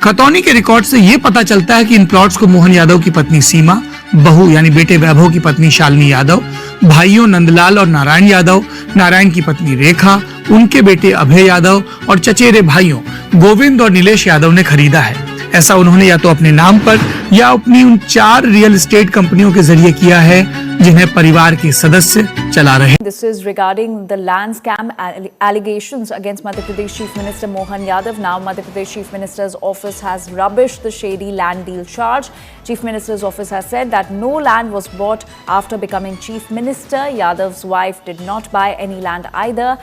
खतौनी के रिकॉर्ड से ये पता चलता है कि इन प्लॉट्स को मोहन यादव की पत्नी सीमा, बहू यानी बेटे वैभव की पत्नी शालिनी यादव, भाइयों नंदलाल और नारायण यादव, नारायण की पत्नी रेखा, उनके बेटे अभय यादव और चचेरे भाइयों गोविंद और नीलेश यादव ने खरीदा है। ऐसा उन्होंने या तो अपने नाम पर या अपनी उन 4 रियल एस्टेट कंपनियों के जरिए किया है जिन्हें परिवार के सदस्य चला रहे। This is regarding the land scam allegations against Madhya Pradesh Chief Minister Mohan Yadav. Now Madhya Pradesh Chief Minister's office has rubbished the shady land deal charge. Chief Minister's office has said that no land was bought after becoming Chief Minister. Yadav's wife did not buy any land either.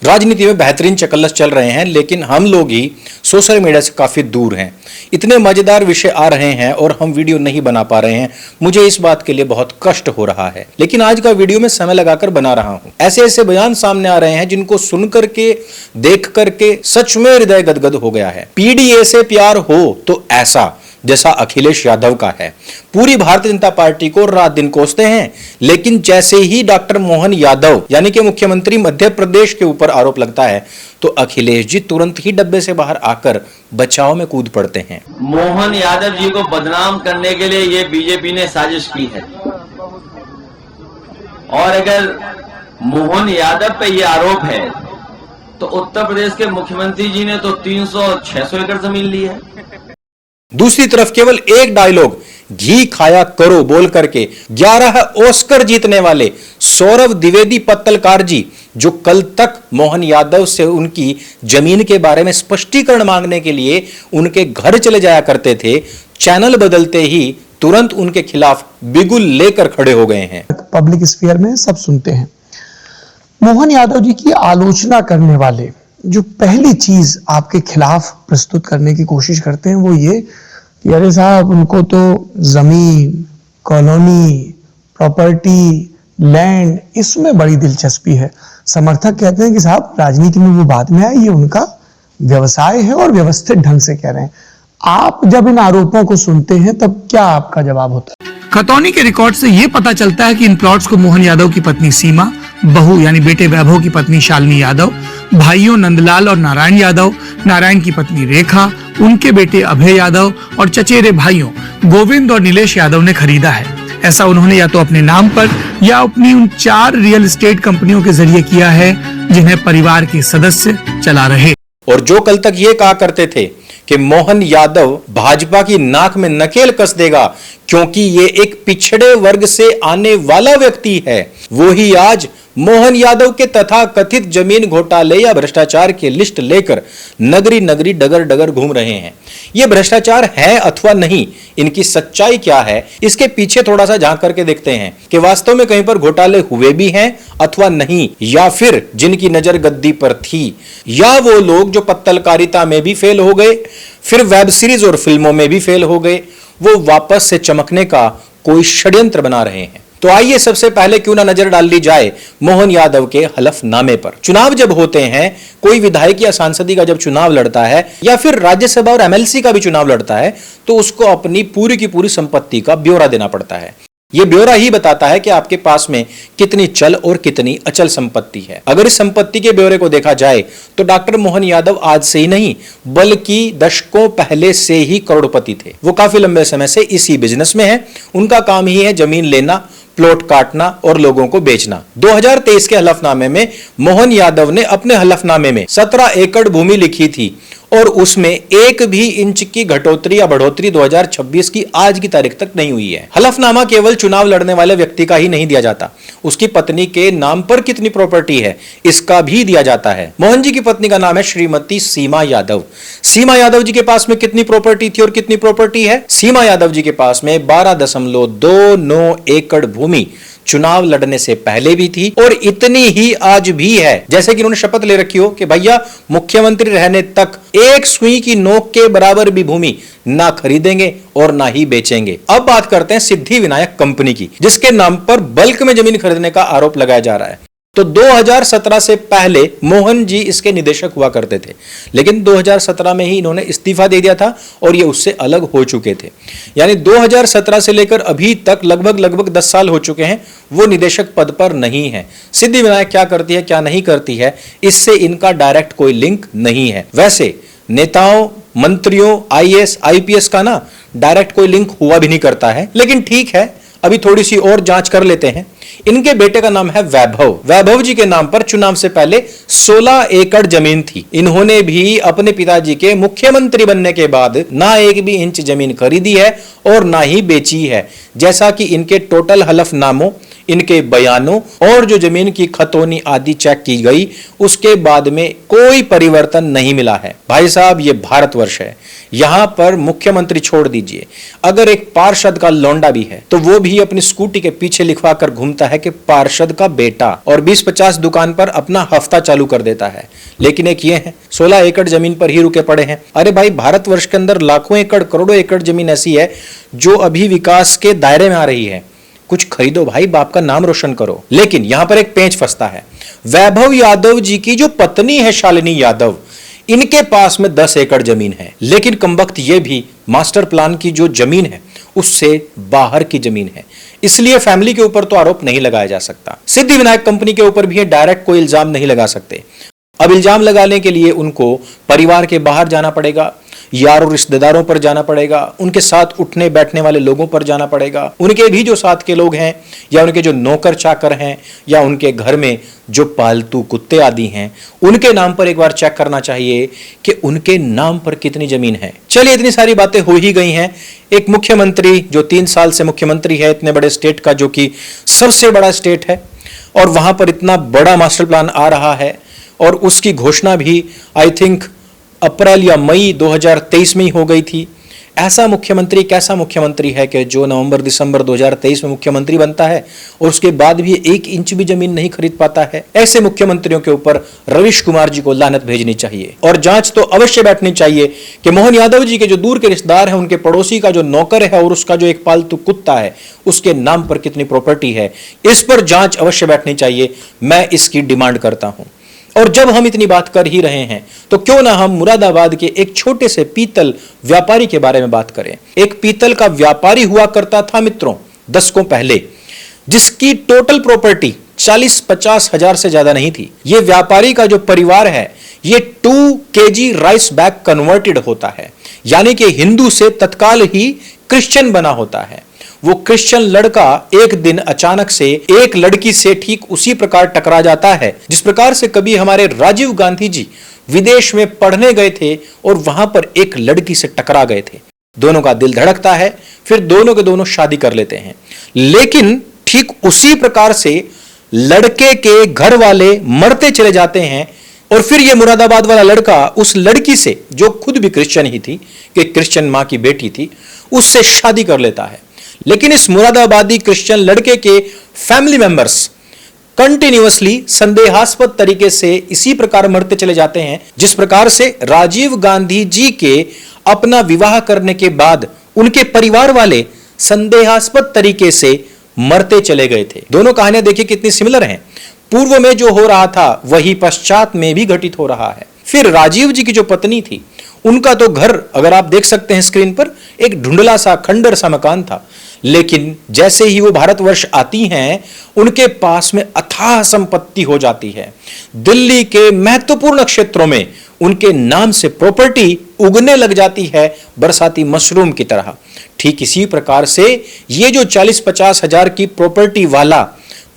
राजनीति में बेहतरीन चकल्लस चल रहे हैं, लेकिन हम लोग ही social media से काफी दूर हैं। इतने मजेदार विषय आ रहे हैं और हम वीडियो नहीं बना पा रहे हैं। मुझे इस बात के लिए बहुत कष्ट हो रहा है, लेकिन आज का वीडियो मैं समय लगाकर बना रहा हूं। ऐसे ऐसे बयान सामने आ रहे हैं जिनको सुन करके, देख करके सच में हृदय गदगद हो गया है। पीडीए से प्यार हो तो ऐसा, जैसा अखिलेश यादव का है। पूरी भारतीय जनता पार्टी को रात दिन कोसते हैं, लेकिन जैसे ही डॉक्टर मोहन यादव यानी कि मुख्यमंत्री मध्य प्रदेश के ऊपर आरोप लगता है तो अखिलेश जी तुरंत ही डब्बे से बाहर आकर बचाव में कूद पड़ते हैं। मोहन यादव जी को बदनाम करने के लिए ये बीजेपी ने साजिश की है, और अगर मोहन यादव पे ये आरोप है तो उत्तर प्रदेश के मुख्यमंत्री जी ने तो 300-600 एकड़ जमीन ली है। दूसरी तरफ केवल एक डायलॉग घी खाया करो बोल करके 11 ऑस्कर जीतने वाले सौरभ द्विवेदी पत्तलकार जी, जो कल तक मोहन यादव से उनकी जमीन के बारे में स्पष्टीकरण मांगने के लिए उनके घर चले जाया करते थे, चैनल बदलते ही तुरंत उनके खिलाफ बिगुल लेकर खड़े हो गए हैं। पब्लिक स्फीयर में सब सुनते हैं। मोहन यादव जी की आलोचना करने वाले जो पहली चीज आपके खिलाफ प्रस्तुत करने की कोशिश करते हैं वो ये कि अरे साहब, उनको तो जमीन, कॉलोनी, प्रॉपर्टी, लैंड, इसमें बड़ी दिलचस्पी है। समर्थक कहते हैं कि साहब राजनीति में वो बाद में आए, ये उनका व्यवसाय है और व्यवस्थित ढंग से कह रहे हैं। आप जब इन आरोपों को सुनते हैं तब क्या आपका जवाब होता है? खतौनी के रिकॉर्ड से ये पता चलता है कि इन प्लॉट्स को मोहन यादव की पत्नी सीमा, बहू यानी बेटे वैभव की पत्नी शालिनी यादव, भाइयों नंदलाल और नारायण यादव, नारायण की पत्नी रेखा, उनके बेटे अभय यादव और चचेरे भाइयों गोविंद और नीलेश यादव ने खरीदा है। ऐसा उन्होंने या तो अपने नाम पर या अपनी उन 4 रियल एस्टेट कंपनियों के जरिए किया है जिन्हें परिवार के सदस्य चला रहे। और जो कल तक ये कहा करते थे कि मोहन यादव भाजपा की नाक में नकेल कस देगा क्योंकि ये एक पिछड़े वर्ग से आने वाला व्यक्ति है, वो ही आज मोहन यादव के तथा कथित जमीन घोटाले या भ्रष्टाचार की लिस्ट लेकर नगरी नगरी डगर डगर घूम रहे हैं। ये भ्रष्टाचार है अथवा नहीं, इनकी सच्चाई क्या है, इसके पीछे थोड़ा सा झांक करके देखते हैं कि वास्तव में कहीं पर घोटाले हुए भी हैं अथवा नहीं, या फिर जिनकी नजर गद्दी पर थी, या वो लोग जो पत्तलकारिता में भी फेल हो गए, फिर वेब सीरीज और फिल्मों में भी फेल हो गए, वो वापस से चमकने का कोई षड्यंत्र बना रहे हैं। तो आइए सबसे पहले क्यों ना नजर डाल ली जाए मोहन यादव के हलफनामे पर। चुनाव जब होते हैं, कोई विधायक या सांसदी का जब चुनाव लड़ता है या फिर राज्यसभा और एमएलसी का भी चुनाव लड़ता है तो उसको अपनी पूरी की पूरी संपत्ति का ब्यौरा देना पड़ता है। यह ब्यौरा ही बताता है कि आपके पास में कितनी चल और कितनी अचल संपत्ति है। अगर इस संपत्ति के ब्यौरे को देखा जाए तो डॉक्टर मोहन यादव आज से ही नहीं बल्कि दशकों पहले से ही करोड़पति थे। वो काफी लंबे समय से इसी बिजनेस में है। उनका काम ही है जमीन लेना, प्लॉट काटना और लोगों को बेचना। 2023 के हलफनामे में मोहन यादव ने अपने हलफनामे में 17 एकड़ भूमि लिखी थी और उसमें 1 भी इंच की घटोतरी या बढ़ोतरी 2026 की आज की तारीख तक नहीं हुई है। हलफनामा केवल चुनाव लड़ने वाले व्यक्ति का ही नहीं दिया जाता, उसकी पत्नी के नाम पर कितनी प्रॉपर्टी है इसका भी दिया जाता है। मोहन जी की पत्नी का नाम है श्रीमती सीमा यादव। सीमा यादव जी के पास में कितनी प्रॉपर्टी थी और कितनी प्रॉपर्टी है? सीमा यादव जी के पास में 12.29 एकड़ भूमि चुनाव लड़ने से पहले भी थी और इतनी ही आज भी है। जैसे कि उन्होंने शपथ ले रखी हो कि भैया मुख्यमंत्री रहने तक एक सुई की नोक के बराबर भी भूमि ना खरीदेंगे और ना ही बेचेंगे। अब बात करते हैं सिद्धि विनायक कंपनी की, जिसके नाम पर बल्क में जमीन खरीदने का आरोप लगाया जा रहा है। तो 2017 से पहले मोहन जी इसके निदेशक हुआ करते थे, लेकिन 2017 में ही इन्होंने इस्तीफा दे दिया था और ये उससे अलग हो चुके थे। यानी 2017 से लेकर अभी तक लगभग 10 साल हो चुके हैं वो निदेशक पद पर नहीं है। सिद्धिविनायक क्या करती है क्या नहीं करती है, इससे इनका डायरेक्ट कोई लिंक नहीं है। वैसे नेताओं, मंत्रियों, आईएएस, आईपीएस का ना डायरेक्ट कोई लिंक हुआ भी नहीं करता है, लेकिन ठीक है, अभी थोड़ी सी और जांच कर लेते हैं। इनके बेटे का नाम है वैभव। वैभव जी के नाम पर चुनाव से पहले 16 एकड़ जमीन थी। इन्होंने भी अपने पिताजी के मुख्यमंत्री बनने के बाद ना एक भी इंच जमीन खरीदी है और ना ही बेची है, जैसा कि इनके टोटल हलफनामों, इनके बयानों और जो जमीन की खतौनी आदि चेक की गई उसके बाद में कोई परिवर्तन नहीं मिला है। भाई साहब, ये भारतवर्ष है, यहां पर मुख्यमंत्री छोड़ दीजिए, अगर एक पार्षद का लौंडा भी है तो वो भी अपनी स्कूटी के पीछे लिखवा कर घूमता है कि पार्षद का बेटा, और 20-50 दुकान पर अपना हफ्ता चालू कर देता है। लेकिन एक ये है 16 एकड़ जमीन पर ही रुके पड़े हैं। अरे भाई, भारतवर्ष के अंदर लाखों एकड़, करोड़ों एकड़ जमीन ऐसी है जो अभी विकास के दायरे में आ रही है। कुछ खरीदो भाई, बाप का नाम रोशन करो। लेकिन यहां पर एक पेंच फंसता है। वैभव यादव जी की जो पत्नी है शालिनी यादव, इनके पास में 10 एकड़ जमीन है, लेकिन कमबख्त ये भी मास्टर प्लान की जो जमीन है उससे बाहर की जमीन है, इसलिए फैमिली के ऊपर तो आरोप नहीं लगाया जा सकता। सिद्धिविनायक कंपनी के ऊपर भी डायरेक्ट कोई इल्जाम नहीं लगा सकते। अब इल्जाम लगाने के लिए उनको परिवार के बाहर जाना पड़ेगा, यार और रिश्तेदारों पर जाना पड़ेगा, उनके साथ उठने बैठने वाले लोगों पर जाना पड़ेगा, उनके भी जो साथ के लोग हैं या उनके जो नौकर चाकर हैं या उनके घर में जो पालतू कुत्ते आदि हैं उनके नाम पर एक बार चेक करना चाहिए कि उनके नाम पर कितनी जमीन है। चलिए, इतनी सारी बातें हो ही गई हैं। एक मुख्यमंत्री जो 3 साल से मुख्यमंत्री है इतने बड़े स्टेट का, जो कि सबसे बड़ा स्टेट है, और वहां पर इतना बड़ा मास्टर प्लान आ रहा है और उसकी घोषणा भी आई थिंक अप्रैल या मई 2023 में ही हो गई थी। ऐसा मुख्यमंत्री कैसा मुख्यमंत्री है कि जो नवंबर-दिसंबर 2023 में मुख्यमंत्री बनता है और उसके बाद भी 1 इंच भी जमीन नहीं खरीद पाता है। ऐसे मुख्यमंत्रियों के ऊपर रवीश कुमार जी को लानत भेजनी चाहिए और जांच तो अवश्य बैठनी चाहिए कि मोहन यादव जी के जो दूर के रिश्तेदार हैं, उनके पड़ोसी का जो नौकर है और उसका जो एक पालतू कुत्ता है उसके नाम पर कितनी प्रॉपर्टी है, इस पर जांच अवश्य बैठनी चाहिए। मैं इसकी डिमांड करता हूं। और जब हम इतनी बात कर ही रहे हैं तो क्यों ना हम मुरादाबाद के एक छोटे से पीतल व्यापारी के बारे में बात करें। एक पीतल का व्यापारी हुआ करता था मित्रों दशकों पहले, जिसकी टोटल प्रॉपर्टी 40-50 हजार से ज्यादा नहीं थी। यह व्यापारी का जो परिवार है ये 2 kg राइस बैग कन्वर्टेड होता है, यानी कि हिंदू से तत्काल ही क्रिश्चियन बना होता है। वो क्रिश्चियन लड़का एक दिन अचानक से एक लड़की से ठीक उसी प्रकार टकरा जाता है जिस प्रकार से कभी हमारे राजीव गांधी जी विदेश में पढ़ने गए थे और वहां पर एक लड़की से टकरा गए थे। दोनों का दिल धड़कता है, फिर दोनों के दोनों शादी कर लेते हैं। लेकिन ठीक उसी प्रकार से लड़के के घर वाले मरते चले जाते हैं और फिर यह मुरादाबाद वाला लड़का उस लड़की से, जो खुद भी क्रिश्चियन ही थी, कि क्रिश्चियन मां की बेटी थी, उससे शादी कर लेता है। लेकिन इस मुरादाबादी क्रिश्चियन लड़के के फैमिली मेंबर्स कंटिन्यूअसली संदेहास्पद तरीके से इसी प्रकार मरते चले जाते हैं जिस प्रकार से राजीव गांधी जी के अपना विवाह करने के बाद उनके परिवार वाले संदेहास्पद तरीके से मरते चले गए थे। दोनों कहानियां देखिए कितनी सिमिलर हैं। पूर्व में जो हो रहा था वही पश्चात में भी घटित हो रहा है। फिर राजीव जी की जो पत्नी थी उनका तो घर, अगर आप देख सकते हैं स्क्रीन पर, एक ढूंढला सा खंडर सा मकान था। लेकिन जैसे ही वो भारतवर्ष आती हैं उनके पास में अथाह संपत्ति हो जाती है। दिल्ली के महत्वपूर्ण क्षेत्रों में उनके नाम से प्रॉपर्टी उगने लग जाती है बरसाती मशरूम की तरह। ठीक इसी प्रकार से ये जो 40-50 हजार की प्रॉपर्टी वाला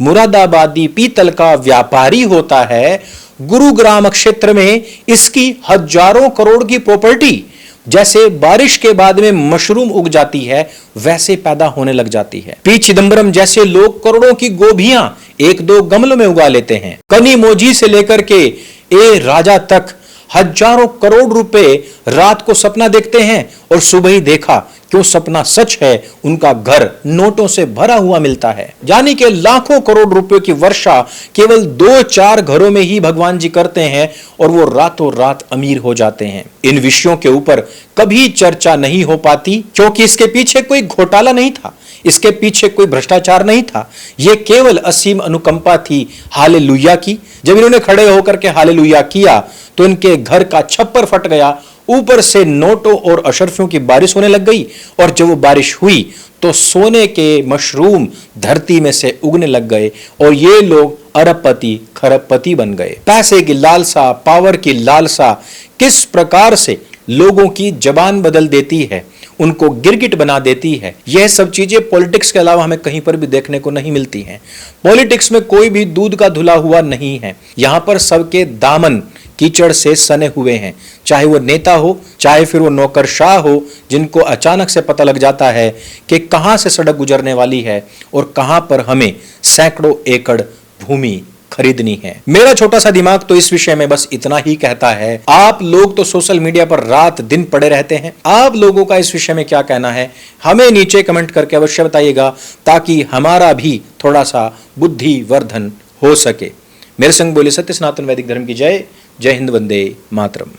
मुरादाबादी पीतल का व्यापारी होता है, गुरुग्राम क्षेत्र में इसकी हजारों करोड़ की प्रॉपर्टी जैसे बारिश के बाद में मशरूम उग जाती है वैसे पैदा होने लग जाती है। पी चिदंबरम जैसे लोग करोड़ों की गोभियां 1-2 गमलों में उगा लेते हैं। कनी मोजी से लेकर के ए राजा तक हजारों करोड़ रुपए रात को सपना देखते हैं और सुबह ही देखा क्यों सपना सच है, उनका घर नोटों से भरा हुआ मिलता है। यानी कि लाखों करोड़ रुपयों की वर्षा केवल 2-4 घरों में ही भगवान जी करते हैं और वो रातों रात अमीर हो जाते हैं। इन विषयों के ऊपर कभी चर्चा नहीं हो पाती क्योंकि इसके पीछे कोई घोटाला नहीं था, इसके पीछे कोई भ्रष्टाचार नहीं था, यह केवल असीम अनुकंपा थी हालेलुया की। जब इन्होंने खड़े होकर के हालेलुया किया तो इनके घर का छप्पर फट गया, ऊपर से नोटों और अशर्फियों की बारिश होने लग गई, और जब वो बारिश हुई तो सोने के मशरूम धरती में से उगने लग गए और ये लोग अरबपति खरबपति बन गए। पैसे की लालसा, पावर की लालसा किस प्रकार से लोगों की जबान बदल देती है, उनको गिरगिट बना देती है, यह सब चीजें पॉलिटिक्स के अलावा हमें कहीं पर भी देखने को नहीं मिलती हैं। पॉलिटिक्स में कोई भी दूध का धुला हुआ नहीं है, यहां पर सबके दामन कीचड़ से सने हुए हैं, चाहे वो नेता हो, चाहे फिर वो नौकरशाह हो, जिनको अचानक से पता लग जाता है कि कहां से सड़क गुजरने वाली है और कहां पर हमें सैकड़ों एकड़ भूमि खरीदनी है। मेरा छोटा सा दिमाग तो इस विषय में बस इतना ही कहता है। आप लोग तो सोशल मीडिया पर रात दिन पड़े रहते हैं, आप लोगों का इस विषय में क्या कहना है हमें नीचे कमेंट करके अवश्य बताइएगा, ताकि हमारा भी थोड़ा सा बुद्धि वर्धन हो सके। मेरे संग बोले सत्य सनातन वैदिक धर्म की जय। जय हिंद, वंदे मातरम।